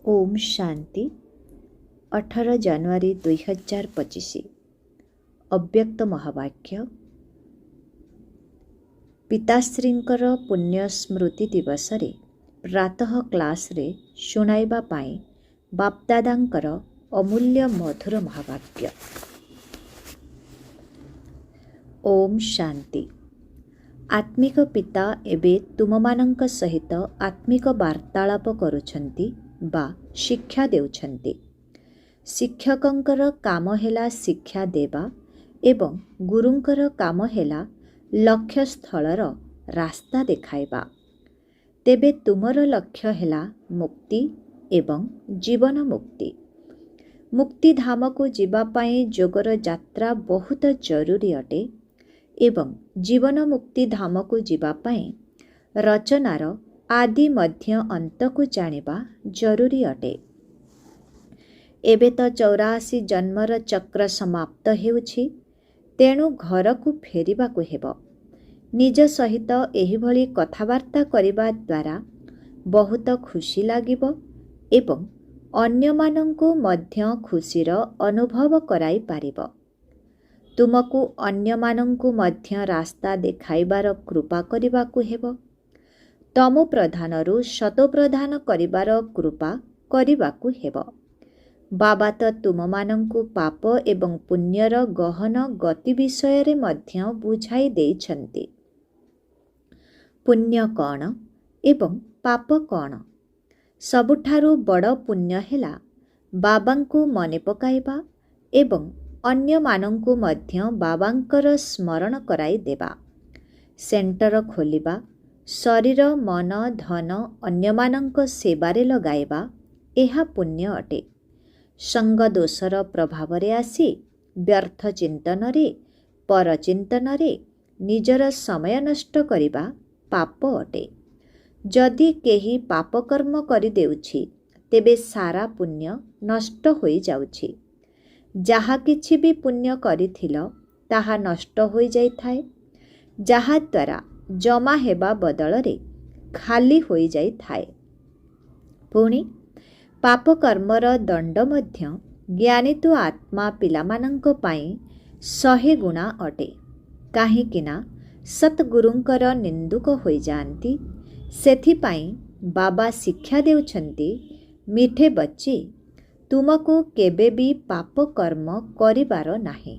ओम शांति 18 ଜାନୁଆରୀ 2025 ଅବ୍ୟକ୍ତ ମହାବାକ୍ୟ। ପିତାଶ୍ରୀଙ୍କର ପୁଣ୍ୟ ସ୍ମୃତି ଦିବସରେ ପ୍ରାତଃ କ୍ଲାସରେ ଶୁଣାଇବା ପାଇଁ ବାପଦାଦାଙ୍କର ଅମୂଲ୍ୟ ମଧୁର ମହାବାକ୍ୟ। ଓମ୍ ଶାନ୍ତି। ଆତ୍ମିକ ପିତା ଏବେ ତୁମମାନଙ୍କ ସହିତ ଆତ୍ମିକ ବାର୍ତ୍ତାଳାପ କରୁଛନ୍ତି ବା ଶିକ୍ଷା ଦେଉଛନ୍ତି। ଶିକ୍ଷକଙ୍କର କାମ ହେଲା ଶିକ୍ଷା ଦେବା ଏବଂ ଗୁରୁଙ୍କର କାମ ହେଲା ଲକ୍ଷ୍ୟସ୍ଥଳର ରାସ୍ତା ଦେଖାଇବା। ତେବେ ତୁମର ଲକ୍ଷ୍ୟ ହେଲା ମୁକ୍ତି ଏବଂ ଜୀବନ ମୁକ୍ତି। ମୁକ୍ତିଧାମକୁ ଯିବା ପାଇଁ ଯୋଗର ଯାତ୍ରା ବହୁତ ଜରୁରୀ ଅଟେ ଏବଂ ଜୀବନ ମୁକ୍ତିଧାମକୁ ଯିବା ପାଇଁ ରଚନାର ଆଦି ମଧ୍ୟ ଅନ୍ତକୁ ଜାଣିବା ଜରୁରୀ ଅଟେ। ଏବେ ତ 84 ଜନ୍ମର ଚକ୍ର ସମାପ୍ତ ହେଉଛି, ତେଣୁ ଘରକୁ ଫେରିବାକୁ ହେବ। ନିଜ ସହିତ ଏହିଭଳି କଥାବାର୍ତ୍ତା କରିବା ଦ୍ୱାରା ବହୁତ ଖୁସି ଲାଗିବ ଏବଂ ଅନ୍ୟମାନଙ୍କୁ ମଧ୍ୟ ଖୁସିର ଅନୁଭବ କରାଇ ପାରିବ। ତୁମକୁ ଅନ୍ୟମାନଙ୍କୁ ମଧ୍ୟ ରାସ୍ତା ଦେଖାଇବାର କୃପା କରିବାକୁ ହେବ। ତମୋ ପ୍ରଧାନରୁ ସତୋ ପ୍ରଧାନ କରିବାର କୃପା କରିବାକୁ ହେବ। ବାବା ତ ତୁମମାନଙ୍କୁ ପାପ ଏବଂ ପୁଣ୍ୟର ଗହନ ଗତି ବିଷୟରେ ମଧ୍ୟ ବୁଝାଇ ଦେଇଛନ୍ତି। ପୁଣ୍ୟ କ'ଣ ଏବଂ ପାପ କ'ଣ? ସବୁଠାରୁ ବଡ଼ ପୁଣ୍ୟ ହେଲା ବାବାଙ୍କୁ ମନେ ପକାଇବା ଏବଂ ଅନ୍ୟମାନଙ୍କୁ ମଧ୍ୟ ବାବାଙ୍କର ସ୍ମରଣ କରାଇ ଦେବା। ସେଣ୍ଟର ଖୋଲିବା, ଶରୀର ମନ ଧନ ଅନ୍ୟମାନଙ୍କ ସେବାରେ ଲଗାଇବା, ଏହା ପୁଣ୍ୟ ଅଟେ। ସଙ୍ଗ ଦୋଷର ପ୍ରଭାବରେ ଆସି ବ୍ୟର୍ଥ ଚିନ୍ତନରେ ପରଚିନ୍ତନରେ ନିଜର ସମୟ ନଷ୍ଟ କରିବା ପାପ ଅଟେ। ଯଦି କେହି ପାପକର୍ମ କରିଦେଉଛି, ତେବେ ସାରା ପୁଣ୍ୟ ନଷ୍ଟ ହୋଇଯାଉଛି। ଯାହା କିଛି ବି ପୁଣ୍ୟ କରିଥିଲ ତାହା ନଷ୍ଟ ହୋଇଯାଇଥାଏ, ଯାହାଦ୍ୱାରା ଜମା ହେବା ବଦଳରେ ଖାଲି ହୋଇଯାଇଥାଏ। ପୁଣି ପାପକର୍ମର ଦଣ୍ଡ ମଧ୍ୟ ଜ୍ଞାନୀତ ଆତ୍ମା ପିଲାମାନଙ୍କ ପାଇଁ 100 ଗୁଣା ଅଟେ। କାହିଁକିନା ସତ୍ଗୁରୁଙ୍କର ନିନ୍ଦୁକ ହୋଇଯାଆନ୍ତି। ସେଥିପାଇଁ ବାବା ଶିକ୍ଷା ଦେଉଛନ୍ତି, ମିଠେ ବଚ୍ଚେ, ତୁମକୁ କେବେ ବି ପାପକର୍ମ କରିବାର ନାହିଁ।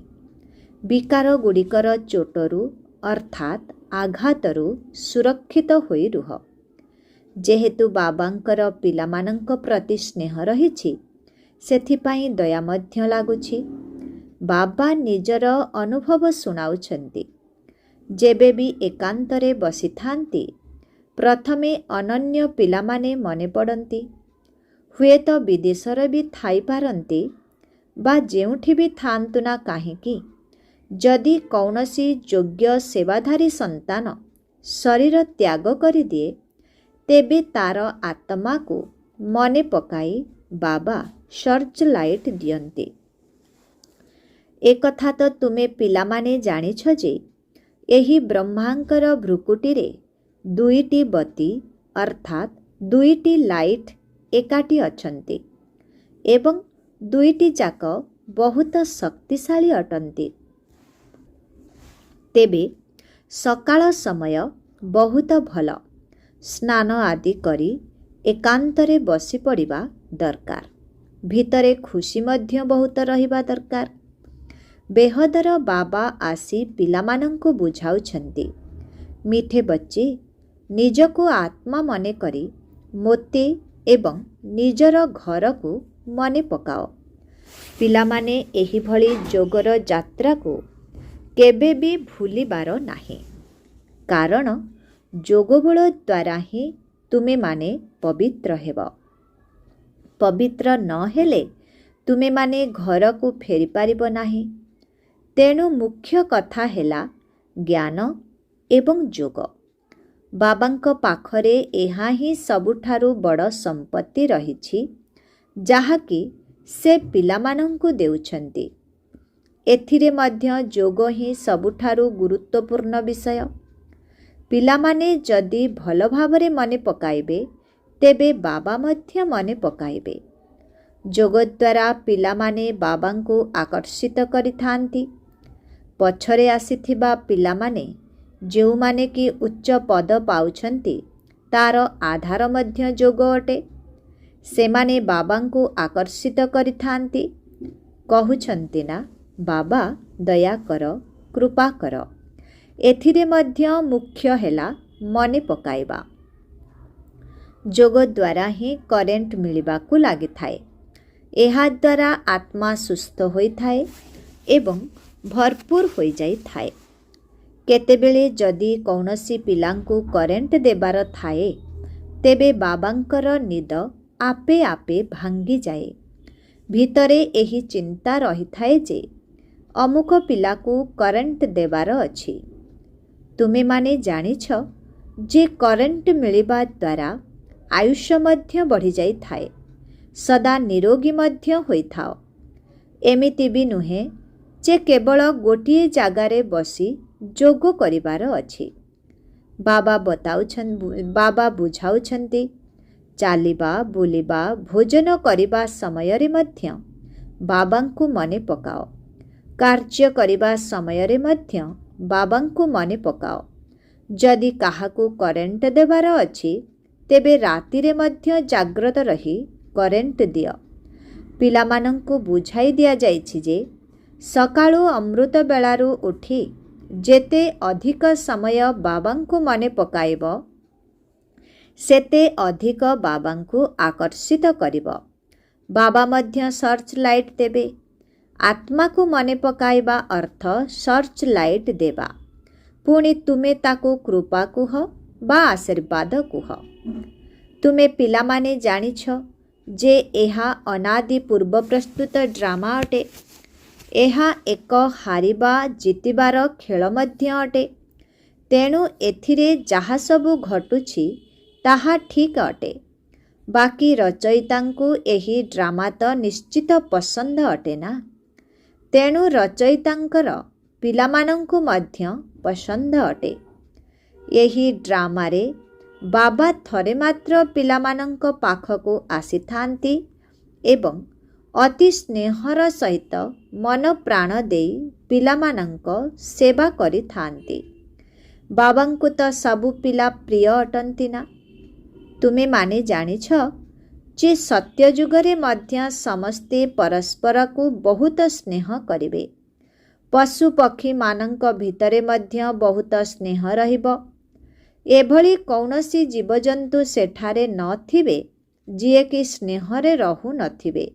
ବିକାରଗୁଡ଼ିକର ଚୋଟରୁ ଅର୍ଥାତ୍ ଆଘାତରୁ ସୁରକ୍ଷିତ ହୋଇ ରୁହ। ଯେହେତୁ ବାବାଙ୍କର ପିଲାମାନଙ୍କ ପ୍ରତି ସ୍ନେହ ରହିଛି, ସେଥିପାଇଁ ଦୟା ମଧ୍ୟ ଲାଗୁଛି। ବାବା ନିଜର ଅନୁଭବ ଶୁଣାଉଛନ୍ତି। ଯେବେ ବି ଏକାନ୍ତରେ ବସିଥାନ୍ତି, ପ୍ରଥମେ ଅନନ୍ୟ ପିଲାମାନେ ମନେ ପଡ଼ନ୍ତି। ହୁଏତ ବିଦେଶରେ ବି ଥାଇପାରନ୍ତି ବା ଯେଉଁଠି ବି ଥାଆନ୍ତୁ ନା କାହିଁକି, ଯଦି କୌଣସି ଯୋଗ୍ୟ ସେବାଧାରୀ ସନ୍ତାନ ଶରୀର ତ୍ୟାଗ କରିଦିଏ, ତେବେ ତାର ଆତ୍ମାକୁ ମନେ ପକାଇ ବାବା ସର୍ଚ୍ଚ ଲାଇଟ୍ ଦିଅନ୍ତି। ଏକଥା ତ ତୁମେ ପିଲାମାନେ ଜାଣିଛ ଯେ ଏହି ବ୍ରହ୍ମାଙ୍କର ଭ୍ରୁକୁଟିରେ 2ଟି ବତୀ ଅର୍ଥାତ୍ 2ଟି ଲାଇଟ୍ ଏକାଠି ଅଛନ୍ତି ଏବଂ 2ଟି ଯାକ ବହୁତ ଶକ୍ତିଶାଳୀ ଅଟନ୍ତି। ତେବେ ସକାଳ ସମୟ ବହୁତ ଭଲ। ସ୍ନାନ ଆଦି କରି ଏକାନ୍ତରେ ବସି ପଡ଼ିବା ଦରକାର। ଭିତରେ ଖୁସି ମଧ୍ୟ ବହୁତ ରହିବା ଦରକାର। ବେହଦର ବାବା ଆସି ପିଲାମାନଙ୍କୁ ବୁଝାଉଛନ୍ତି, ମିଠେ ବଚ୍ଚେ, ନିଜକୁ ଆତ୍ମା ମନେ କରି ମୋତେ ଏବଂ ନିଜର ଘରକୁ ମନେ ପକାଅ। ପିଲାମାନେ ଏହିଭଳି ଯୋଗର ଯାତ୍ରାକୁ କେବେ ବି ଭୁଲିବାର ନାହିଁ। କାରଣ ଯୋଗବଳ ଦ୍ୱାରା ହିଁ ତୁମେମାନେ ପବିତ୍ର ହେବ। ପବିତ୍ର ନ ହେଲେ ତୁମେମାନେ ଘରକୁ ଫେରିପାରିବ ନାହିଁ। ତେଣୁ ମୁଖ୍ୟ କଥା ହେଲା ଜ୍ଞାନ ଏବଂ ଯୋଗ। ବାବାଙ୍କ ପାଖରେ ଏହା ହିଁ ସବୁଠାରୁ ବଡ଼ ସମ୍ପତ୍ତି ରହିଛି, ଯାହାକି ସେ ପିଲାମାନଙ୍କୁ ଦେଉଛନ୍ତି। ଏଥିରେ ମଧ୍ୟ ଯୋଗ ହିଁ ସବୁଠାରୁ ଗୁରୁତ୍ୱପୂର୍ଣ୍ଣ ବିଷୟ। ପିଲାମାନେ ଯଦି ଭଲ ଭାବରେ ମନେ ପକାଇବେ, ତେବେ ବାବା ମଧ୍ୟ ମନେ ପକାଇବେ। ଯୋଗ ଦ୍ୱାରା ପିଲାମାନେ ବାବାଙ୍କୁ ଆକର୍ଷିତ କରିଥାନ୍ତି। ପଛରେ ଆସିଥିବା ପିଲାମାନେ ଯେଉଁମାନେ କି ଉଚ୍ଚ ପଦ ପାଉଛନ୍ତି ତାର ଆଧାର ମଧ୍ୟ ଯୋଗ ଅଟେ। ସେମାନେ ବାବାଙ୍କୁ ଆକର୍ଷିତ କରିଥାନ୍ତି। କହୁଛନ୍ତି ନା, ବାବା ଦୟା କର, କୃପା କର। ଏଥିରେ ମଧ୍ୟ ମୁଖ୍ୟ ହେଲା ମନେ ପକାଇବା। ଯୋଗ ଦ୍ୱାରା ହିଁ କରେଣ୍ଟ ମିଳିବାକୁ ଲାଗିଥାଏ। ଏହାଦ୍ୱାରା ଆତ୍ମା ସୁସ୍ଥ ହୋଇଥାଏ ଏବଂ ଭରପୁର ହୋଇଯାଇଥାଏ। କେତେବେଳେ ଯଦି କୌଣସି ପିଲାଙ୍କୁ କରେଣ୍ଟ ଦେବାର ଥାଏ, ତେବେ ବାବାଙ୍କର ନିଦ ଆପେ ଆପେ ଭାଙ୍ଗିଯାଏ। ଭିତରେ ଏହି ଚିନ୍ତା ରହିଥାଏ ଯେ ଅମୁକ ପିଲାକୁ କରେଣ୍ଟ ଦେବାର ଅଛି। ତୁମେମାନେ ଜାଣିଛ ଯେ କରେଣ୍ଟ ମିଳିବା ଦ୍ୱାରା ଆୟୁଷ ମଧ୍ୟ ବଢ଼ିଯାଇଥାଏ, ସଦା ନିରୋଗୀ ମଧ୍ୟ ହୋଇଥାଅ। ଏମିତି ବି ନୁହେଁ ଯେ କେବଳ ଗୋଟିଏ ଜାଗାରେ ବସି ଯୋଗ କରିବାର ଅଛି। ବାବା ବୁଝାଉଛନ୍ତି, ଚାଲିବା, ବୁଲିବା, ଭୋଜନ କରିବା ସମୟରେ ମଧ୍ୟ ବାବାଙ୍କୁ ମନେ ପକାଅ। କାର୍ଯ୍ୟ କରିବା ସମୟରେ ମଧ୍ୟ ବାବାଙ୍କୁ ମନେ ପକାଅ। ଯଦି କାହାକୁ କରେଣ୍ଟ ଦେବାର ଅଛି, ତେବେ ରାତିରେ ମଧ୍ୟ ଜାଗ୍ରତ ରହି କରେଣ୍ଟ ଦିଅ। ପିଲାମାନଙ୍କୁ ବୁଝାଇ ଦିଆଯାଇଛି ଯେ ସକାଳୁ ଅମୃତ ବେଳାରୁ ଉଠି ଯେତେ ଅଧିକ ସମୟ ବାବାଙ୍କୁ ମନେ ପକାଇବ, ସେତେ ଅଧିକ ବାବାଙ୍କୁ ଆକର୍ଷିତ କରିବ। ବାବା ମଧ୍ୟ ସର୍ଚ୍ଚ ଲାଇଟ୍ ଦେବେ। ଆତ୍ମାକୁ ମନେ ପକାଇବା ଅର୍ଥ ସର୍ଚ୍ଚ ଲାଇଟ୍ ଦେବା। ପୁଣି ତୁମେ ତାକୁ କୃପା କୁହ ବା ଆଶୀର୍ବାଦ କୁହ। ତୁମେ ପିଲାମାନେ ଜାଣିଛ ଯେ ଏହା ଅନାଦି ପୂର୍ବ ପ୍ରସ୍ତୁତ ଡ୍ରାମା ଅଟେ। ଏହା ଏକ ହାରିବା ଜିତିବାର ଖେଳ ମଧ୍ୟ ଅଟେ। ତେଣୁ ଏଥିରେ ଯାହା ସବୁ ଘଟୁଛି ତାହା ଠିକ୍ ଅଟେ। ବାକି ରଚୟିତାଙ୍କୁ ଏହି ଡ୍ରାମା ତ ନିଶ୍ଚିତ ପସନ୍ଦ ଅଟେ ନା। ତେଣୁ ରଚୟିତାଙ୍କର ପିଲାମାନଙ୍କୁ ମଧ୍ୟ ପସନ୍ଦ ଅଟେ। ଏହି ଡ୍ରାମାରେ ବାବା ଥରେ ମାତ୍ର ପିଲାମାନଙ୍କ ପାଖକୁ ଆସିଥାନ୍ତି ଏବଂ ଅତି ସ୍ନେହର ସହିତ ମନ ପ୍ରାଣ ଦେଇ ପିଲାମାନଙ୍କ ସେବା କରିଥାନ୍ତି। ବାବାଙ୍କୁ ତ ସବୁ ପିଲା ପ୍ରିୟ ଅଟନ୍ତି ନା। ତୁମେମାନେ ଜାଣିଛ ଯେ ସତ୍ୟଯୁଗରେ ମଧ୍ୟ ସମସ୍ତେ ପରସ୍ପରକୁ ବହୁତ ସ୍ନେହ କରିବେ। ପଶୁ ପକ୍ଷୀମାନଙ୍କ ଭିତରେ ମଧ୍ୟ ବହୁତ ସ୍ନେହ ରହିବ। ଏଭଳି କୌଣସି ଜୀବଜନ୍ତୁ ସେଠାରେ ନଥିବେ ଯିଏକି ସ୍ନେହରେ ରହୁନଥିବେ।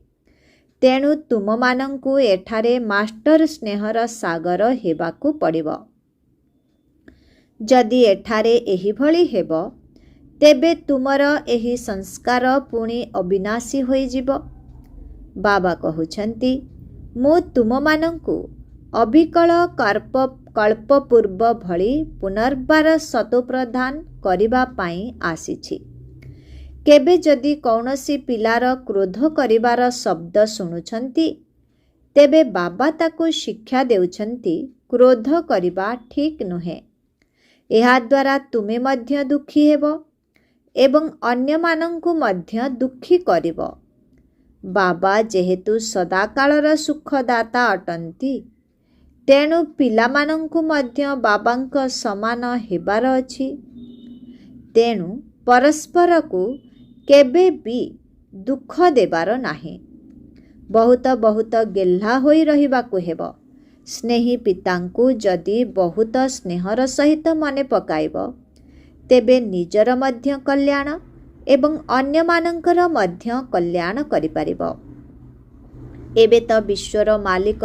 ତେଣୁ ତୁମମାନଙ୍କୁ ଏଠାରେ ମାଷ୍ଟର ସ୍ନେହର ସାଗର ହେବାକୁ ପଡ଼ିବ। ଯଦି ଏଠାରେ ଏହିଭଳି ହେବ, ତେବେ ତୁମର ଏହି ସଂସ୍କାର ପୁଣି ଅବିନାଶୀ ହୋଇଯିବ। ବାବା କହୁଛନ୍ତି, ମୁଁ ତୁମମାନଙ୍କୁ ଅବିକଳ କଳ୍ପପୂର୍ବ ଭଳି ପୁନର୍ବାର ସତୋପ୍ରଦାନ କରିବା ପାଇଁ ଆସିଛି। କେବେ ଯଦି କୌଣସି ପିଲାର କ୍ରୋଧ କରିବାର ଶବ୍ଦ ଶୁଣୁଛନ୍ତି, ତେବେ ବାବା ତାକୁ ଶିକ୍ଷା ଦେଉଛନ୍ତି କ୍ରୋଧ କରିବା ଠିକ୍ ନୁହେଁ। ଏହାଦ୍ୱାରା ତୁମେ ମଧ୍ୟ ଦୁଃଖୀ ହେବ ଏବଂ ଅନ୍ୟମାନଙ୍କୁ ମଧ୍ୟ ଦୁଃଖୀ କରିବ। ବାବା ଯେହେତୁ ସଦାକାଳର ସୁଖଦାତା ଅଟନ୍ତି, ତେଣୁ ପିଲାମାନଙ୍କୁ ମଧ୍ୟ ବାବାଙ୍କ ସମାନ ହେବାର ଅଛି। ତେଣୁ ପରସ୍ପରକୁ କେବେ ବି ଦୁଃଖ ଦେବାର ନାହିଁ। ବହୁତ ବହୁତ ଗେହ୍ଲା ହୋଇ ରହିବାକୁ ହେବ। ସ୍ନେହୀ ପିତାଙ୍କୁ ଯଦି ବହୁତ ସ୍ନେହର ସହିତ ମନେ ପକାଇବ, ତେବେ ନିଜର ମଧ୍ୟ କଲ୍ୟାଣ ଏବଂ ଅନ୍ୟମାନଙ୍କର ମଧ୍ୟ କଲ୍ୟାଣ କରିପାରିବ। ଏବେ ତ ବିଶ୍ୱର ମାଲିକ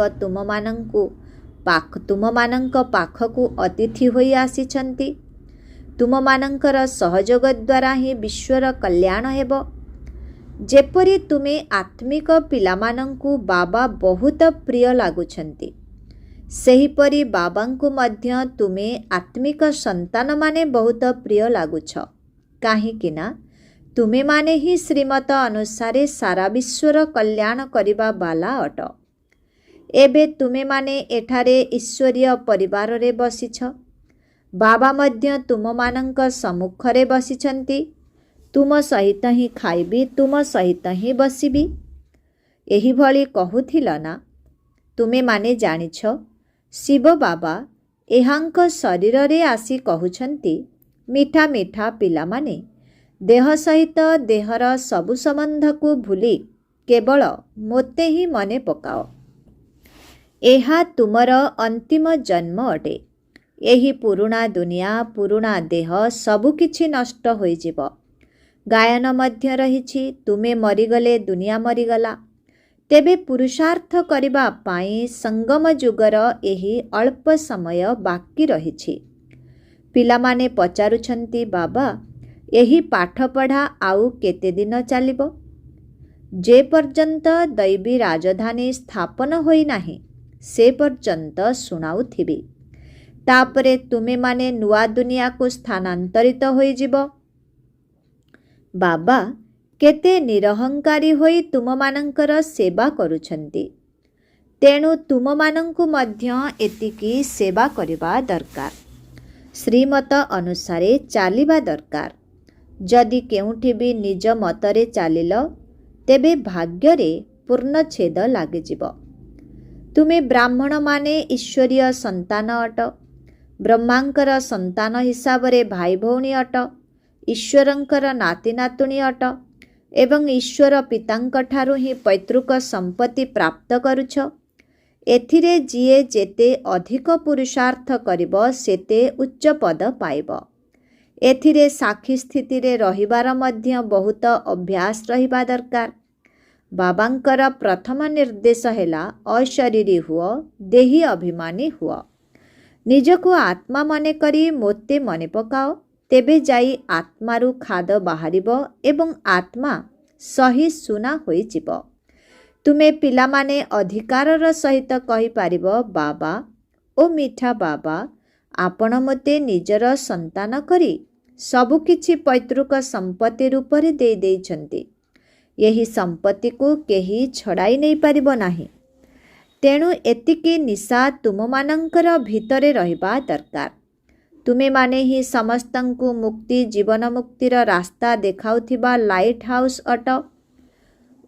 ତୁମମାନଙ୍କ ପାଖକୁ ଅତିଥି ହୋଇ ଆସିଛନ୍ତି। ତୁମମାନଙ୍କର ସହଯୋଗ ଦ୍ୱାରା ହିଁ ବିଶ୍ୱର କଲ୍ୟାଣ ହେବ। ଯେପରି ତୁମେ ଆତ୍ମିକ ପିଲାମାନଙ୍କୁ ବାବା ବହୁତ ପ୍ରିୟ ଲାଗୁଛନ୍ତି, ସେହିପରି ବାବାଙ୍କୁ ମଧ୍ୟ ତୁମେ ଆତ୍ମିକ ସନ୍ତାନମାନେ ବହୁତ ପ୍ରିୟ ଲାଗୁଛ। କାହିଁକି ନା ତୁମେମାନେ ହିଁ ଶ୍ରୀମତ ଅନୁସାରେ ସାରା ବିଶ୍ୱର କଲ୍ୟାଣ କରିବା ବାଲା ଅଟ। ଏବେ ତୁମେମାନେ ଏଠାରେ ଈଶ୍ୱରୀୟ ପରିବାରରେ ବସିଛ। ବାବା ମଧ୍ୟ ତୁମମାନଙ୍କ ସମ୍ମୁଖରେ ବସିଛନ୍ତି। ତୁମ ସହିତ ହିଁ ଖାଇବି, ତୁମ ସହିତ ହିଁ ବସିବି। ଏହିଭଳି କହୁଥିଲ ନା? ତୁମେମାନେ ଜାଣିଛ ଶିବ ବାବା ଏହାଙ୍କ ଶରୀରରେ ଆସି କହୁଛନ୍ତି, ମିଠା ମିଠା ପିଲାମାନେ, ଦେହ ସହିତ ଦେହର ସବୁ ସମ୍ବନ୍ଧକୁ ଭୁଲି କେବଳ ମୋତେ ହିଁ ମନେ ପକାଅ। ଏହା ତୁମର ଅନ୍ତିମ ଜନ୍ମ ଅଟେ। ଏହି ପୁରୁଣା ଦୁନିଆ, ପୁରୁଣା ଦେହ ସବୁକିଛି ନଷ୍ଟ ହୋଇଯିବ। ଗାୟନ ମଧ୍ୟ ରହିଛି, ତୁମେ ମରିଗଲେ ଦୁନିଆ ମରିଗଲା। ତେବେ ପୁରୁଷାର୍ଥ କରିବା ପାଇଁ ସଙ୍ଗମ ଯୁଗର ଏହି ଅଳ୍ପ ସମୟ ବାକି ରହିଛି। ପିଲାମାନେ ପଚାରୁଛନ୍ତି, ବାବା ଏହି ପାଠପଢ଼ା ଆଉ କେତେ ଦିନ ଚାଲିବ? ଯେ ପର୍ଯ୍ୟନ୍ତ ଦୈବୀ ରାଜଧାନୀ ସ୍ଥାପନ ହୋଇନାହିଁ ସେ ପର୍ଯ୍ୟନ୍ତ ଶୁଣାଉଥିବି। ତାପରେ ତୁମେମାନେ ନୂଆ ଦୁନିଆକୁ ସ୍ଥାନାନ୍ତରିତ ହୋଇଯିବ। ବାବା କେତେ ନିରହଙ୍କାରୀ ହୋଇ ତୁମମାନଙ୍କର ସେବା କରୁଛନ୍ତି। ତେଣୁ ତୁମମାନଙ୍କୁ ମଧ୍ୟ ଏତିକି ସେବା କରିବା ଦରକାର। ଶ୍ରୀମତ ଅନୁସାରେ ଚାଲିବା ଦରକାର। ଯଦି କେଉଁଠି ବି ନିଜ ମତରେ ଚାଲିଲ ତେବେ ଭାଗ୍ୟରେ ପୂର୍ଣ୍ଣଚ୍ଛେଦ ଲାଗିଯିବ। ତୁମେ ବ୍ରାହ୍ମଣମାନେ ଈଶ୍ୱରୀୟ ସନ୍ତାନ ଅଟ। ବ୍ରହ୍ମାଙ୍କର ସନ୍ତାନ ହିସାବରେ ଭାଇ ଭଉଣୀ ଅଟ। ଈଶ୍ୱରଙ୍କର ନାତି ନାତୁଣୀ ଅଟ ଏବଂ ଈଶ୍ୱର ପିତାଙ୍କଠାରୁ ହିଁ ପୈତୃକ ସମ୍ପତ୍ତି ପ୍ରାପ୍ତ କରୁଛ। ଏଥିରେ ଯିଏ ଯେତେ ଅଧିକ ପୁରୁଷାର୍ଥ କରିବ ସେତେ ଉଚ୍ଚ ପଦ ପାଇବ। ଏଥିରେ ସାକ୍ଷୀ ସ୍ଥିତିରେ ରହିବାର ମଧ୍ୟ ବହୁତ ଅଭ୍ୟାସ ରହିବା ଦରକାର। ବାବାଙ୍କର ପ୍ରଥମ ନିର୍ଦ୍ଦେଶ ହେଲା, ଅଶରୀରୀ ହୁଅ, ଦେହୀ ଅଭିମାନୀ ହୁଅ। ନିଜକୁ ଆତ୍ମା ମନେକରି ମୋତେ ମନେ ପକାଅ, ତେବେ ଯାଇ ଆତ୍ମାରୁ ଖାଦ ବାହାରିବ ଏବଂ ଆତ୍ମା ସହିଷ୍ଣୁନା ହୋଇଯିବ। ତୁମେ ପିଲାମାନେ ଅଧିକାରର ସହିତ କହିପାରିବ, ବାବା ଓ ମିଠା ବାବା, ଆପଣ ମୋତେ ନିଜର ସନ୍ତାନ କରି ସବୁକିଛି ପୈତୃକ ସମ୍ପତ୍ତି ରୂପରେ ଦେଇଛନ୍ତି। ଏହି ସମ୍ପତ୍ତିକୁ କେହି ଛଡ଼ାଇ ନେଇପାରିବ ନାହିଁ। ତେଣୁ ଏତିକି ନିଶା ତୁମମାନଙ୍କର ଭିତରେ ରହିବା ଦରକାର। ତୁମେମାନେ ହିଁ ସମସ୍ତଙ୍କୁ ମୁକ୍ତି, ଜୀବନ ମୁକ୍ତିର ରାସ୍ତା ଦେଖାଉଥିବା ଲାଇଟ୍ ହାଉସ୍ ଅଟ।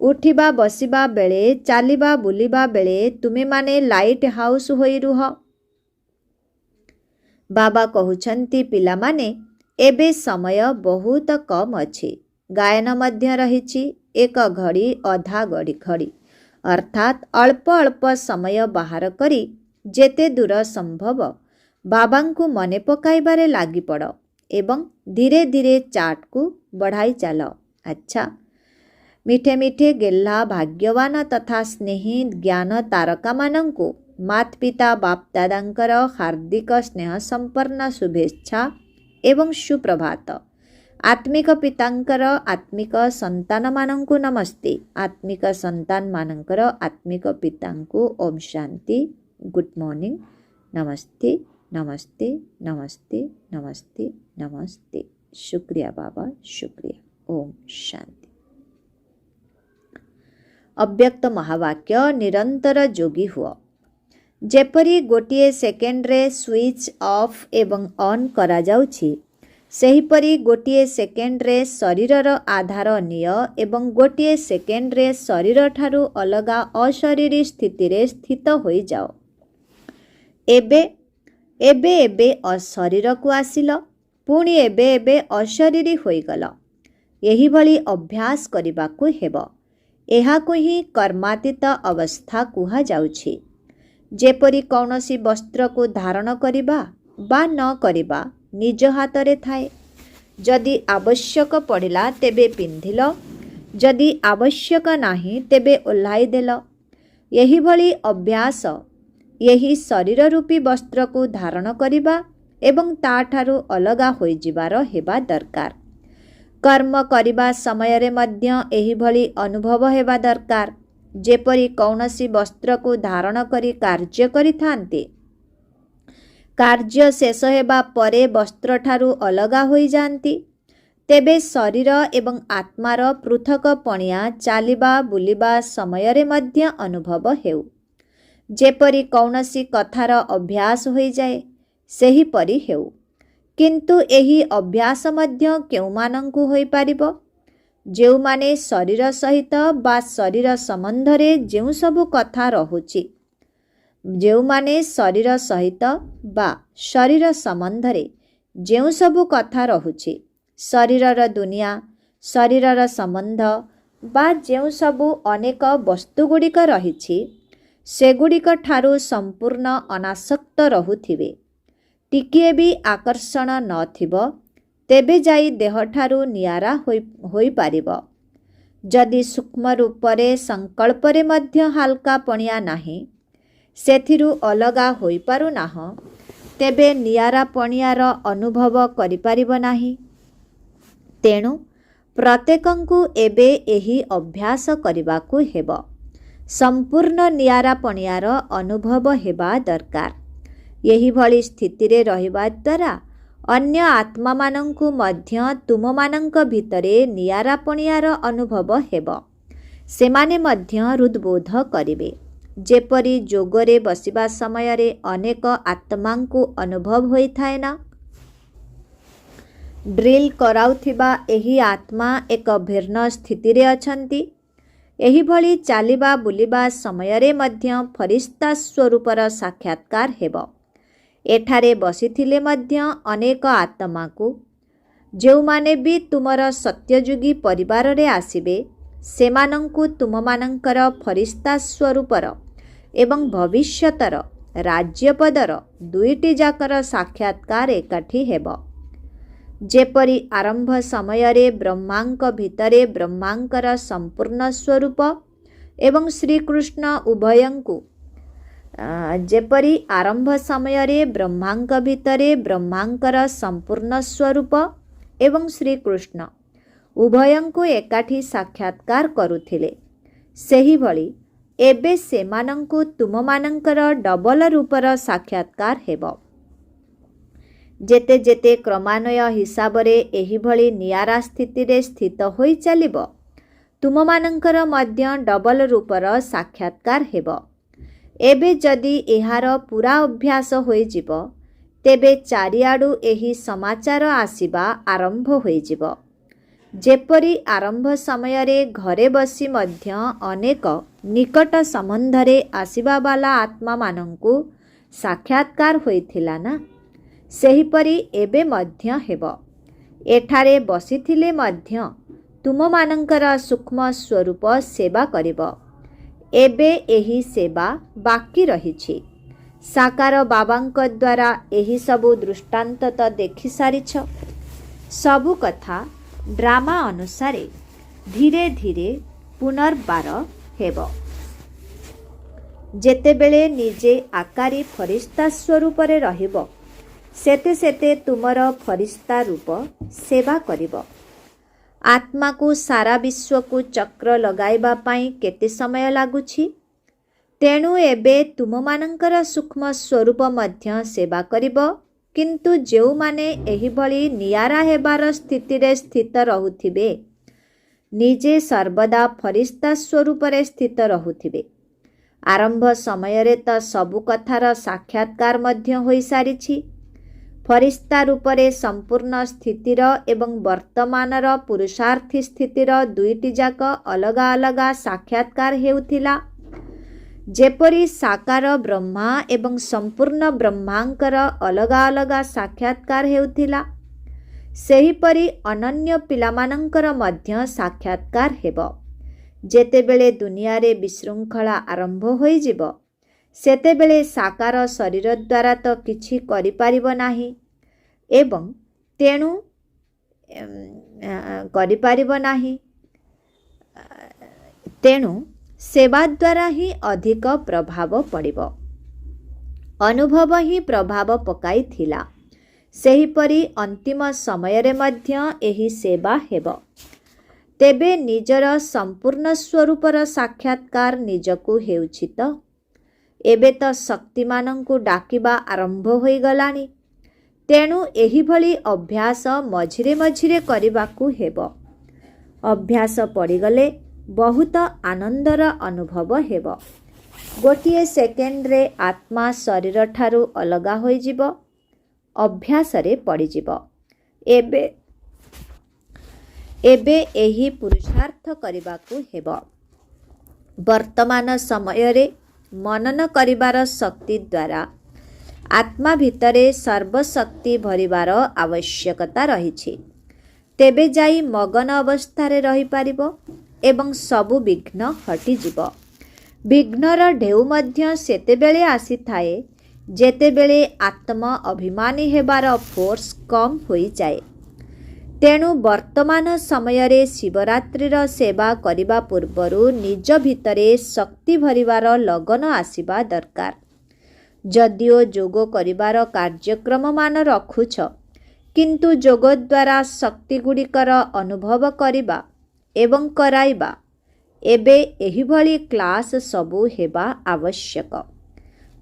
ଉଠିବା ବସିବା ବେଳେ, ଚାଲିବା ବୁଲିବା ବେଳେ ତୁମେମାନେ ଲାଇଟ୍ ହାଉସ୍ ହୋଇ ରୁହ। ବାବା କହୁଛନ୍ତି, ପିଲାମାନେ ଏବେ ସମୟ ବହୁତ କମ୍ ଅଛି। ଗାୟନ ମଧ୍ୟ ରହିଛି, ଏକ ଘଡ଼ି ଅଧା ଘଡ଼ି, ଅର୍ଥାତ୍ ଅଳ୍ପ ଅଳ୍ପ ସମୟ ବାହାର କରି ଯେତେ ଦୂର ସମ୍ଭବ ବାବାଙ୍କୁ ମନେ ପକାଇବାରେ ଲାଗିପଡ଼ ଏବଂ ଧୀରେ ଧୀରେ ଚାର୍ଟକୁ ବଢ଼ାଇ ଚାଲ। ଆଚ୍ଛା, ମିଠେ ମିଠେ ଗେହ୍ଲା ଭାଗ୍ୟବାନ ତଥା ସ୍ନେହୀ ଜ୍ଞାନ ତାରକାମାନଙ୍କୁ ମାତା ପିତା ବାପଦାଦାଙ୍କର ହାର୍ଦ୍ଦିକ ସ୍ନେହ ସମ୍ପନ୍ନ ଶୁଭେଚ୍ଛା ଏବଂ ସୁପ୍ରଭାତ। ଆତ୍ମିକ ପିତାଙ୍କର ଆତ୍ମିକ ସନ୍ତାନମାନଙ୍କୁ ନମସ୍ତେ। ଆତ୍ମିକ ସନ୍ତାନମାନଙ୍କର ଆତ୍ମିକ ପିତାଙ୍କୁ ଓମ୍ ଶାନ୍ତି, ଗୁଡ୍ ମର୍ଣ୍ଣିଂ, ନମସ୍ତେ ନମସ୍ତେ ନମସ୍ତେ ନମସ୍ତେ ନମସ୍ତେ। ଶୁକ୍ରିୟା ବାବା, ଶୁକ୍ରିୟା। ଓମ୍ ଶାନ୍ତି। ଅବ୍ୟକ୍ତ ମହାବାକ୍ୟ, ନିରନ୍ତର ଯୋଗୀ ହୁଅ। ଯେପରି ଗୋଟିଏ ସେକେଣ୍ଡରେ ସୁଇଚ୍ ଅଫ୍ ଏବଂ ଅନ୍ କରାଯାଉଛି, ସେହିପରି ଗୋଟିଏ ସେକେଣ୍ଡରେ ଶରୀରର ଆଧାର ନିଅ ଏବଂ ଗୋଟିଏ ସେକେଣ୍ଡରେ ଶରୀରଠାରୁ ଅଲଗା ଅଶରୀରୀ ସ୍ଥିତିରେ ସ୍ଥିତ ହୋଇଯାଅ। ଏବେ ଏବେ ଏବେ ଅଶରୀରକୁ ଆସିଲ, ପୁଣି ଏବେ ଏବେ ଅଶରୀରୀ ହୋଇଗଲ। ଏହିଭଳି ଅଭ୍ୟାସ କରିବାକୁ ହେବ। ଏହାକୁ ହିଁ କର୍ମାତୀତ ଅବସ୍ଥା କୁହାଯାଉଛି। ଯେପରି କୌଣସି ବସ୍ତ୍ରକୁ ଧାରଣ କରିବା ବା ନ କରିବା ନିଜ ହାତରେ ଥାଏ। ଯଦି ଆବଶ୍ୟକ ପଡ଼ିଲା ତେବେ ପିନ୍ଧିଲ, ଯଦି ଆବଶ୍ୟକ ନାହିଁ ତେବେ ଓହ୍ଲାଇ ଦେଲ। ଏହିଭଳି ଅଭ୍ୟାସ ଏହି ଶରୀର ରୂପୀ ବସ୍ତ୍ରକୁ ଧାରଣ କରିବା ଏବଂ ତାଠାରୁ ଅଲଗା ହୋଇଯିବାର ହେବା ଦରକାର। କର୍ମ କରିବା ସମୟରେ ମଧ୍ୟ ଏହିଭଳି ଅନୁଭବ ହେବା ଦରକାର, ଯେପରି କୌଣସି ବସ୍ତ୍ରକୁ ଧାରଣ କରି କାର୍ଯ୍ୟ କରିଥାନ୍ତି। କାର୍ଯ୍ୟ ଶେଷ ହେବା ପରେ ବସ୍ତ୍ରଠାରୁ ଅଲଗା ହୋଇଯାଆନ୍ତି। ତେବେ ଶରୀର ଏବଂ ଆତ୍ମାର ପୃଥକ ପଣିଆ ଚାଲିବା ବୁଲିବା ସମୟରେ ମଧ୍ୟ ଅନୁଭବ ହେଉ। ଯେପରି କୌଣସି କଥାର ଅଭ୍ୟାସ ହୋଇଯାଏ ସେହିପରି ହେଉ। କିନ୍ତୁ ଏହି ଅଭ୍ୟାସ ମଧ୍ୟ କେଉଁମାନଙ୍କୁ ହୋଇପାରିବ? ଯେଉଁମାନେ ଶରୀର ସହିତ ବା ଶରୀର ସମ୍ବନ୍ଧରେ ଯେଉଁ ସବୁ କଥା ରହୁଛି, ଯେଉଁମାନେ ଶରୀର ସହିତ ବା ଶରୀର ସମ୍ବନ୍ଧରେ ଯେଉଁ ସବୁ କଥା ରହୁଛି, ଶରୀରର ଦୁନିଆ, ଶରୀରର ସମ୍ବନ୍ଧ ବା ଯେଉଁ ସବୁ ଅନେକ ବସ୍ତୁଗୁଡ଼ିକ ରହିଛି, ସେଗୁଡ଼ିକ ଠାରୁ ସମ୍ପୂର୍ଣ୍ଣ ଅନାସକ୍ତ ରହୁଥିବେ, ଟିକିଏ ବି ଆକର୍ଷଣ ନଥିବ, ତେବେ ଯାଇ ଦେହଠାରୁ ନିଆରା ହୋଇପାରିବ। ଯଦି ସୂକ୍ଷ୍ମ ରୂପରେ ସଂକଳ୍ପରେ ମଧ୍ୟ ହାଲକା ପଣିଆ ନାହିଁ, ସେଥିରୁ ଅଲଗା ହୋଇପାରୁନାହଁ, ତେବେ ନିଆରା ପଣିଆର ଅନୁଭବ କରିପାରିବ ନାହିଁ। ତେଣୁ ପ୍ରତ୍ୟେକଙ୍କୁ ଏବେ ଏହି ଅଭ୍ୟାସ କରିବାକୁ ହେବ। ସମ୍ପୂର୍ଣ୍ଣ ନିଆରା ପଣିଆର ଅନୁଭବ ହେବା ଦରକାର। ଏହିଭଳି ସ୍ଥିତିରେ ରହିବା ଦ୍ୱାରା ଅନ୍ୟ ଆତ୍ମାମାନଙ୍କୁ ମଧ୍ୟ ତୁମମାନଙ୍କ ଭିତରେ ନିଆରା ପଣିଆର ଅନୁଭବ ହେବ। ସେମାନେ ମଧ୍ୟ ହୃଦ୍ବୋଧ କରିବେ। ଯେପରି ଯୋଗରେ ବସିବା ସମୟରେ ଅନେକ ଆତ୍ମାଙ୍କୁ ଅନୁଭବ ହୋଇଥାଏ ନା, ଡ୍ରିଲ୍ କରାଉଥିବା ଏହି ଆତ୍ମା ଏକ ଭିନ୍ନ ସ୍ଥିତିରେ ଅଛନ୍ତି। ଏହିଭଳି ଚାଲିବା ବୁଲିବା ସମୟରେ ମଧ୍ୟ ଫରିସ୍ତା ସ୍ୱରୂପର ସାକ୍ଷାତକାର ହେବ। ଏଠାରେ ବସିଥିଲେ ମଧ୍ୟ ଅନେକ ଆତ୍ମାକୁ, ଯେଉଁମାନେ ବି ତୁମର ସତ୍ୟଯୁଗୀ ପରିବାରରେ ଆସିବେ, ସେମାନଙ୍କୁ ତୁମମାନଙ୍କର ଫରିସ୍ତା ସ୍ୱରୂପର ଏବଂ ଭବିଷ୍ୟତର ରାଜ୍ୟପଦର ଦୁଇଟି ଯାକର ସାକ୍ଷାତକାର ଏକାଠି ହେବ। ଯେପରି ଆରମ୍ଭ ସମୟରେ ବ୍ରହ୍ମାଙ୍କ ଭିତରେ ବ୍ରହ୍ମାଙ୍କର ସମ୍ପୂର୍ଣ୍ଣ ସ୍ୱରୂପ ଏବଂ ଶ୍ରୀକୃଷ୍ଣ ଉଭୟଙ୍କୁ ଯେପରି ଆରମ୍ଭ ସମୟରେ ବ୍ରହ୍ମାଙ୍କ ଭିତରେ ବ୍ରହ୍ମାଙ୍କର ସମ୍ପୂର୍ଣ୍ଣ ସ୍ୱରୂପ ଏବଂ ଶ୍ରୀକୃଷ୍ଣ ଉଭୟଙ୍କୁ ଏକାଠି ସାକ୍ଷାତକାର କରୁଥିଲେ, ସେହିଭଳି ଏବେ ସେମାନଙ୍କୁ ତୁମମାନଙ୍କର ଡବଲ ରୂପର ସାକ୍ଷାତକାର ହେବ। ଯେତେ ଯେତେ କ୍ରମାନ୍ୱୟ ହିସାବରେ ଏହିଭଳି ନିଆରା ସ୍ଥିତିରେ ସ୍ଥିତ ହୋଇ ଚାଲିବ, ତୁମମାନଙ୍କର ମଧ୍ୟ ଡବଲ ରୂପର ସାକ୍ଷାତକାର ହେବ। ଏବେ ଯଦି ଏହାର ପୂରା ଅଭ୍ୟାସ ହୋଇଯିବ, ତେବେ ଚାରିଆଡ଼ୁ ଏହି ସମାଚାର ଆସିବା ଆରମ୍ଭ ହୋଇଯିବ। ଯେପରି ଆରମ୍ଭ ସମୟରେ ଘରେ ବସି ମଧ୍ୟ ଅନେକ ନିକଟ ସମ୍ବନ୍ଧରେ ଆସିବାବାଲା ଆତ୍ମାମାନଙ୍କୁ ସାକ୍ଷାତକାର ହୋଇଥିଲା ନା, ସେହିପରି ଏବେ ମଧ୍ୟ ହେବ। ଏଠାରେ ବସିଥିଲେ ମଧ୍ୟ ତୁମମାନଙ୍କର ସୂକ୍ଷ୍ମ ସ୍ୱରୂପ ସେବା କରିବ। ଏବେ ଏହି ସେବା ବାକି ରହିଛି। ସାକାର ବାବାଙ୍କ ଦ୍ୱାରା ଏହି ସବୁ ଦୃଷ୍ଟାନ୍ତ ତ ଦେଖିସାରିଛ। ସବୁ କଥା ଡ୍ରାମା ଅନୁସାରେ ଧୀରେ ଧୀରେ ପୁନର୍ବାର ହେବ। ଯେତେବେଳେ ନିଜେ ଆକାରୀ ଫରିସ୍ତା ସ୍ୱରୂପରେ ରହିବ, ସେତେ ସେତେ ତୁମର ଫରିସ୍ତା ରୂପ ସେବା କରିବ। ଆତ୍ମାକୁ ସାରା ବିଶ୍ୱକୁ ଚକ୍ର ଲଗାଇବା ପାଇଁ କେତେ ସମୟ ଲାଗୁଛି? ତେଣୁ ଏବେ ତୁମମାନଙ୍କର ସୂକ୍ଷ୍ମ ସ୍ୱରୂପ ମଧ୍ୟ ସେବା କରିବ। କିନ୍ତୁ ଯେଉଁମାନେ ଏହିଭଳି ନିଆରା ହେବାର ସ୍ଥିତିରେ ସ୍ଥିତ ରହୁଥିବେ, ନିଜେ ସର୍ବଦା ଫରିସ୍ତା ସ୍ୱରୂପରେ ସ୍ଥିତ ରହୁଥିବେ। ଆରମ୍ଭ ସମୟରେ ତ ସବୁ କଥାର ସାକ୍ଷାତକାର ମଧ୍ୟ ହୋଇସାରିଛି। ଫରିସ୍ତା ରୂପରେ ସମ୍ପୂର୍ଣ୍ଣ ସ୍ଥିତିର ଏବଂ ବର୍ତ୍ତମାନର ପୁରୁଷାର୍ଥୀ ସ୍ଥିତିର ଦୁଇଟି ଯାକ ଅଲଗା ଅଲଗା ସାକ୍ଷାତକାର ହେଉଥିଲା। ଯେପରି ସାକାର ବ୍ରହ୍ମା ଏବଂ ସମ୍ପୂର୍ଣ୍ଣ ବ୍ରହ୍ମାଙ୍କର ଅଲଗା ଅଲଗା ସାକ୍ଷାତକାର ହେଉଥିଲା, ସେହିପରି ଅନନ୍ୟ ପିଲାମାନଙ୍କର ମଧ୍ୟ ସାକ୍ଷାତକାର ହେବ। ଯେତେବେଳେ ଦୁନିଆରେ ବିଶୃଙ୍ଖଳା ଆରମ୍ଭ ହୋଇଯିବ, ସେତେବେଳେ ସାକାର ଶରୀର ଦ୍ୱାରା ତ କିଛି କରିପାରିବ ନାହିଁ ଏବଂ ତେଣୁ ସେବା ଦ୍ୱାରା ହିଁ ଅଧିକ ପ୍ରଭାବ ପଡ଼ିବ। ଅନୁଭବ ହିଁ ପ୍ରଭାବ ପକାଇଥିଲା। ସେହିପରି ଅନ୍ତିମ ସମୟରେ ମଧ୍ୟ ଏହି ସେବା ହେବ। ତେବେ ନିଜର ସମ୍ପୂର୍ଣ୍ଣ ସ୍ୱରୂପର ସାକ୍ଷାତକାର ନିଜକୁ ହେଉଛି ତ? ଏବେ ତ ଶକ୍ତିମାନଙ୍କୁ ଡାକିବା ଆରମ୍ଭ ହୋଇଗଲାଣି। ତେଣୁ ଏହିଭଳି ଅଭ୍ୟାସ ମଝିରେ ମଝିରେ କରିବାକୁ ହେବ। ଅଭ୍ୟାସ ପଡ଼ିଗଲେ ବହୁତ ଆନନ୍ଦର ଅନୁଭବ ହେବ। ଗୋଟିଏ ସେକେଣ୍ଡରେ ଆତ୍ମା ଶରୀରଠାରୁ ଅଲଗା ହୋଇଯିବ। ଅଭ୍ୟାସରେ ପଡ଼ିଯିବ। ଏବେ ଏହି ପୁରୁଷାର୍ଥ କରିବାକୁ ହେବ। ବର୍ତ୍ତମାନ ସମୟରେ ମନନ କରିବାର ଶକ୍ତି ଦ୍ୱାରା ଆତ୍ମା ଭିତରେ ସର୍ବଶକ୍ତି ଭରିବାର ଆବଶ୍ୟକତା ରହିଛି। ତେବେ ଯାଇ ମଗନ ଅବସ୍ଥାରେ ରହିପାରିବ ଏବଂ ସବୁ ବିଘ୍ନ ହଟିଯିବ। ବିଘ୍ନର ଢେଉ ମଧ୍ୟ ସେତେବେଳେ ଆସିଥାଏ ଯେତେବେଳେ ଆତ୍ମ ଅଭିମାନୀ ହେବାର ଫୋର୍ସ କମ୍ ହୋଇଯାଏ। ତେଣୁ ବର୍ତ୍ତମାନ ସମୟରେ ଶିବରାତ୍ରିର ସେବା କରିବା ପୂର୍ବରୁ ନିଜ ଭିତରେ ଶକ୍ତି ଭରିବାର ଲଗନ ଆସିବା ଦରକାର। ଯଦିଓ ଯୋଗ କରିବାର କାର୍ଯ୍ୟକ୍ରମମାନ ରଖୁଛ, କିନ୍ତୁ ଯୋଗ ଦ୍ୱାରା ଶକ୍ତିଗୁଡ଼ିକର ଅନୁଭବ କରିବା ଏବଂ କରାଇବା, ଏବେ ଏହିଭଳି କ୍ଲାସ୍ ସବୁ ହେବା ଆବଶ୍ୟକ।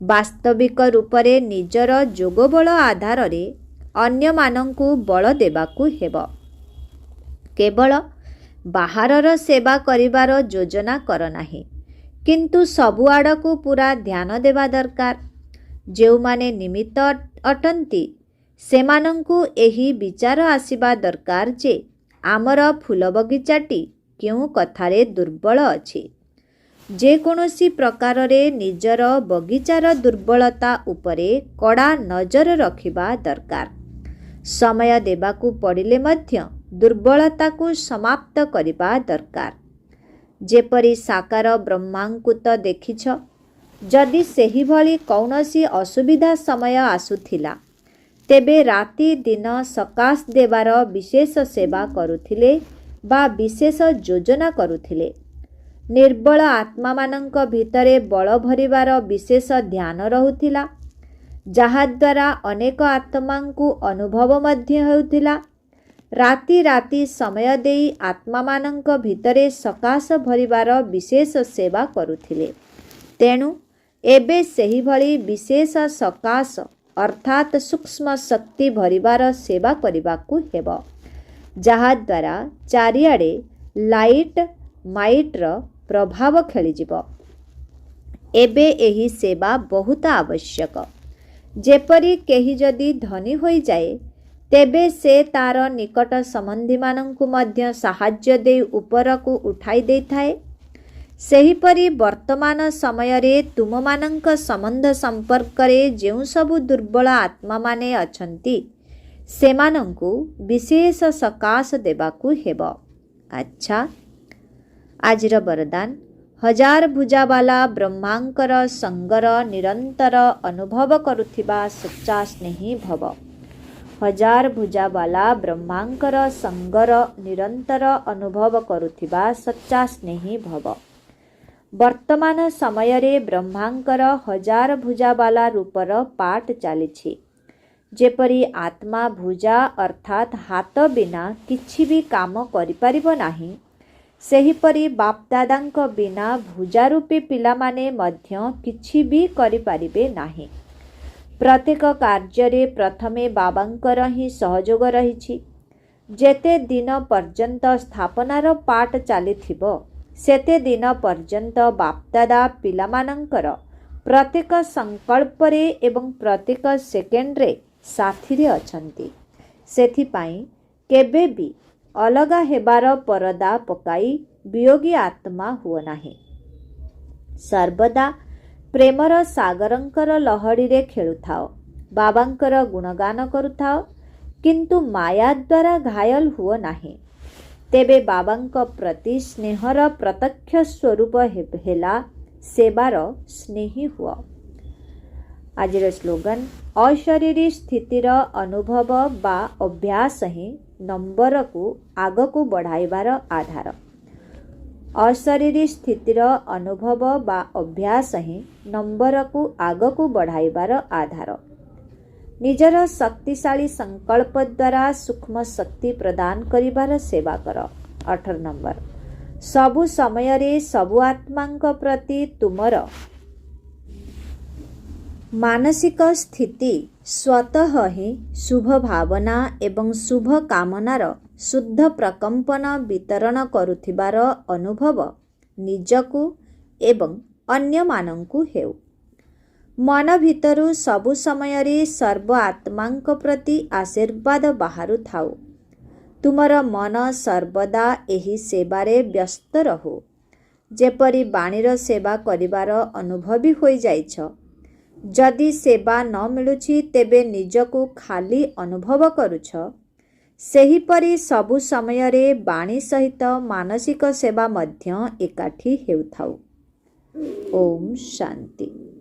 ବାସ୍ତବିକ ରୂପରେ ନିଜର ଯୋଗବଳ ଆଧାରରେ ଅନ୍ୟମାନଙ୍କୁ ବଳ ଦେବାକୁ ହେବ। କେବଳ ବାହାରର ସେବା କରିବାର ଯୋଜନା କର ନାହିଁ, କିନ୍ତୁ ସବୁଆଡ଼କୁ ପୁରା ଧ୍ୟାନ ଦେବା ଦରକାର। ଯେଉଁମାନେ ନିମିତ୍ତ ଅଟନ୍ତି ସେମାନଙ୍କୁ ଏହି ବିଚାର ଆସିବା ଦରକାର ଯେ ଆମର ଫୁଲ ବଗିଚାଟି କେଉଁ କଥାରେ ଦୁର୍ବଳ ଅଛି। ଯେକୌଣସି ପ୍ରକାରରେ ନିଜର ବଗିଚାର ଦୁର୍ବଳତା ଉପରେ କଡ଼ା ନଜର ରଖିବା ଦରକାର। ସମୟ ଦେବାକୁ ପଡ଼ିଲେ ମଧ୍ୟ ଦୁର୍ବଳତାକୁ ସମାପ୍ତ କରିବା ଦରକାର। ଯେପରି ସାକାର ବ୍ରହ୍ମାଙ୍କୁ ତ ଦେଖିଛ, ଯଦି ସେହିଭଳି କୌଣସି ଅସୁବିଧା ସମୟ ଆସୁଥିଲା, ତେବେ ରାତି ଦିନ ସକାଶ ଦେବାର ବିଶେଷ ସେବା କରୁଥିଲେ ବା ବିଶେଷ ଯୋଜନା କରୁଥିଲେ। ନିର୍ବଳ ଆତ୍ମାମାନଙ୍କ ଭିତରେ ବଳ ଭରିବାର ବିଶେଷ ଧ୍ୟାନ ରହୁଥିଲା, ଯାହାଦ୍ୱାରା ଅନେକ ଆତ୍ମାଙ୍କୁ ଅନୁଭବ ମଧ୍ୟ ହେଉଥିଲା। ରାତି ରାତି ସମୟ ଦେଇ ଆତ୍ମାମାନଙ୍କ ଭିତରେ ସକାଶ ଭରିବାର ବିଶେଷ ସେବା କରୁଥିଲେ। ତେଣୁ ଏବେ ସେହିଭଳି ବିଶେଷ ସକାଶ ଅର୍ଥାତ୍ ସୂକ୍ଷ୍ମ ଶକ୍ତି ଭରିବାର ସେବା କରିବାକୁ ହେବ, ଯାହାଦ୍ୱାରା ଚାରିଆଡ଼େ ଲାଇଟ୍ ମାଇଟ୍ର ପ୍ରଭାବ ଖେଳିଯିବ। ଏବେ ଏହି ସେବା ବହୁତ ଆବଶ୍ୟକ। ଯେପରି କେହି ଯଦି ଧନୀ ହୋଇଯାଏ, ତେବେ ସେ ତା'ର ନିକଟ ସମ୍ବନ୍ଧୀମାନଙ୍କୁ ମଧ୍ୟ ସାହାଯ୍ୟ ଦେଇ ଉପରକୁ ଉଠାଇ ଦେଇଥାଏ। ସେହିପରି ବର୍ତ୍ତମାନ ସମୟରେ ତୁମମାନଙ୍କ ସମ୍ବନ୍ଧ ସମ୍ପର୍କରେ ଯେଉଁ ସବୁ ଦୁର୍ବଳ ଆତ୍ମାମାନେ ଅଛନ୍ତି, ସେମାନଙ୍କୁ ବିଶେଷ ସକାଶ ଦେବାକୁ ହେବ। ଆଚ୍ଛା, ଆଜିର ବରଦାନ। ହଜାର ଭୁଜାବାଲା ବ୍ରହ୍ମାଙ୍କର ସଙ୍ଗର ନିରନ୍ତର ଅନୁଭବ କରୁଥିବା ସଚ୍ଚା ସ୍ନେହୀ ଭବ। ହଜାର ଭୁଜାବାଲା ବ୍ରହ୍ମାଙ୍କର ସଙ୍ଗର ନିରନ୍ତର ଅନୁଭବ କରୁଥିବା ସଚ୍ଚା ସ୍ନେହୀ ଭବ। ବର୍ତ୍ତମାନ ସମୟରେ ବ୍ରହ୍ମାଙ୍କର ହଜାର ଭୁଜାବାଲା ରୂପର ପାଠ ଚାଲିଛି। ଯେପରି ଆତ୍ମା ଭୁଜା ଅର୍ଥାତ୍ ହାତ ବିନା କିଛି ବି କାମ କରିପାରିବ ନାହିଁ, ସେହିପରି ବାପଦାଦାଙ୍କ ବିନା ଭୁଜାରୂପୀ ପିଲାମାନେ ମଧ୍ୟ କିଛି ବି କରିପାରିବେ ନାହିଁ। ପ୍ରତ୍ୟେକ କାର୍ଯ୍ୟରେ ପ୍ରଥମେ ବାବାଙ୍କର ହିଁ ସହଯୋଗ ରହିଛି। ଯେତେ ଦିନ ପର୍ଯ୍ୟନ୍ତ ସ୍ଥାପନାର ପାଠ ଚାଲିଥିବ, ସେତେ ଦିନ ପର୍ଯ୍ୟନ୍ତ ବାପଦାଦା ପିଲାମାନଙ୍କର ପ୍ରତ୍ୟେକ ସଂକଳ୍ପରେ ଏବଂ ପ୍ରତ୍ୟେକ ସେକେଣ୍ଡରେ ସାଥିରେ ଅଛନ୍ତି। ସେଥିପାଇଁ କେବେ ବି ଅଲଗା ହେବାର ପରଦା ପକାଇ ବିୟୋଗୀ ଆତ୍ମା ହୁଅ ନାହିଁ। ସର୍ବଦା ପ୍ରେମର ସାଗରଙ୍କର ଲହଡ଼ିରେ ଖେଳୁଥାଅ। ବାବାଙ୍କର ଗୁଣଗାନ କରୁଥାଅ, କିନ୍ତୁ ମାୟା ଦ୍ୱାରା ଘାୟଲ ହୁଅ ନାହିଁ। ତେବେ ବାବାଙ୍କ ପ୍ରତି ସ୍ନେହର ପ୍ରତ୍ୟକ୍ଷ ସ୍ୱରୂପ ହେଲା ସେବାର ସ୍ନେହୀ ହୁଅ। ଆଜିର ସ୍ଲୋଗାନ, ଅଶରୀରୀ ସ୍ଥିତିର ଅନୁଭବ ବା ଅଭ୍ୟାସ ହିଁ ନମ୍ବରକୁ ଆଗକୁ ବଢ଼ାଇବାର ଆଧାର। ଅଶରୀରୀ ସ୍ଥିତିର ଅନୁଭବ ବା ଅଭ୍ୟାସ ହିଁ ନମ୍ବରକୁ ଆଗକୁ ବଢ଼ାଇବାର ଆଧାର। ନିଜର ଶକ୍ତିଶାଳୀ ସଂକଳ୍ପ ଦ୍ୱାରା ସୂକ୍ଷ୍ମ ଶକ୍ତି ପ୍ରଦାନ କରିବାର ସେବା କର। 18 ନମ୍ବର, ସବୁ ସମୟରେ ସବୁ ଆତ୍ମାଙ୍କ ପ୍ରତି ତୁମର ମାନସିକ ସ୍ଥିତି ସ୍ୱତଃ ହିଁ ଶୁଭ ଭାବନା ଏବଂ ଶୁଭ କାମନାର ଶୁଦ୍ଧ ପ୍ରକମ୍ପନ ବିତରଣ କରୁଥିବାର ଅନୁଭବ ନିଜକୁ ଏବଂ ଅନ୍ୟମାନଙ୍କୁ ହେଉ। मन भितरु सबु समयरे सर्व आत्मांक प्रति आशीर्वाद बाहरु थाउ। तुमर मन सर्वदा एही सेवारे व्यस्त रहो। जेपरि बाणीर सेवा करिबार अनुभवी होई जाइछ। जदि सेवा न मिलुछि तेबे निजकु खाली अनुभव करुछ। सेहीपरि सबु समयरे बाणी सहित मानसिक सेवा मध्य एकाठी हेउथाउ। ओम शांति।